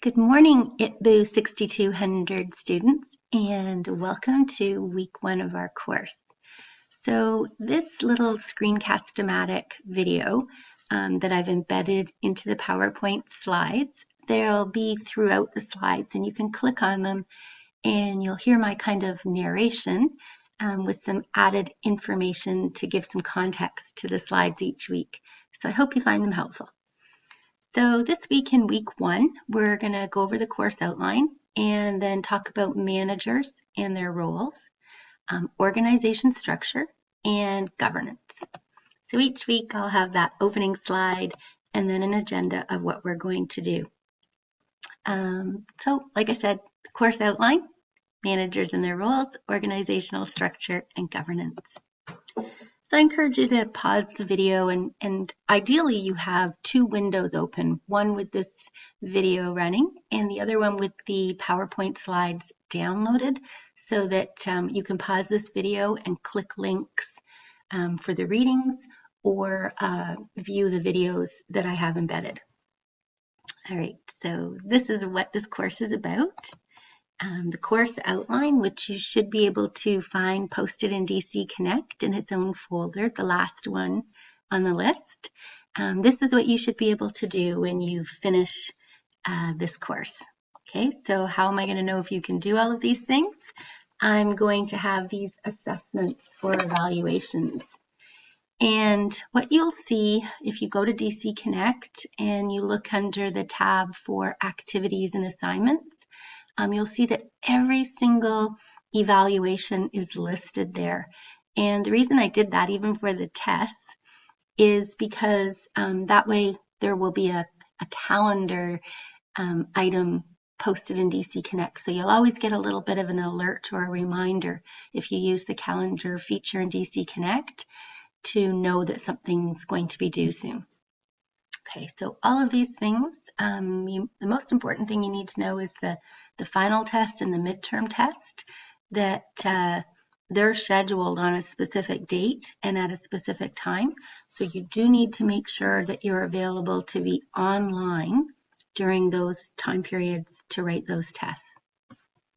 Good morning, ITBU 6200 students, and welcome to week 1 of our course. So this little screencast-o-matic video that I've embedded into the PowerPoint slides, they'll be throughout the slides, and you can click on them and you'll hear my kind of narration with some added information to give some context to the slides each week. So I hope you find them helpful. So this week in week 1, we're going to go over the course outline and then talk about managers and their roles, organization structure, and governance. So each week I'll have that opening slide and then an agenda of what we're going to do. So like I said, the course outline, managers and their roles, organizational structure, and governance. So I encourage you to pause the video and ideally you have two windows open, one with this video running and the other one with the PowerPoint slides downloaded so that you can pause this video and click links for the readings or view the videos that I have embedded. All right, so this is what this course is about. The course outline, which you should be able to find posted in DC Connect in its own folder, the last one on the list. This is what you should be able to do when you finish this course. Okay, so how am I going to know if you can do all of these things? I'm going to have these assessments or evaluations. And what you'll see if you go to DC Connect and you look under the tab for activities and assignments, you'll see that every single evaluation is listed there. And the reason I did that, even for the tests, is because that way there will be a calendar item posted in DC Connect. So you'll always get a little bit of an alert or a reminder if you use the calendar feature in DC Connect to know that something's going to be due soon. Okay, so all of these things, the most important thing you need to know is the final test and the midterm test, that they're scheduled on a specific date and at a specific time. So you do need to make sure that you're available to be online during those time periods to write those tests.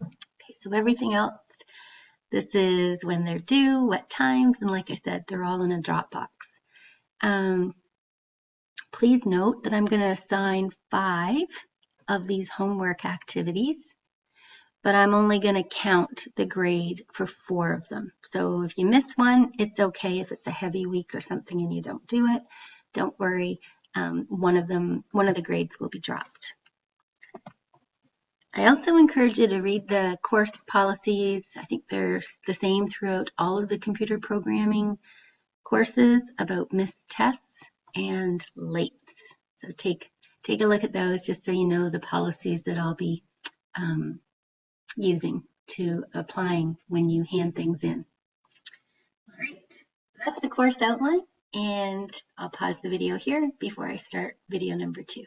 Okay, so everything else, this is when they're due, what times, and like I said, they're all in a Dropbox. Please note that I'm going to assign 5 of these homework activities, but I'm only going to count the grade for 4 of them. So if you miss one, it's okay. If it's a heavy week or something and you don't do it, don't worry. One of the grades will be dropped. I also encourage you to read the course policies. I think they're the same throughout all of the computer programming courses about missed tests and lates. So take a look at those just so you know the policies that I'll be using to applying when you hand things in. All right, that's the course outline, and I'll pause the video here before I start video number 2.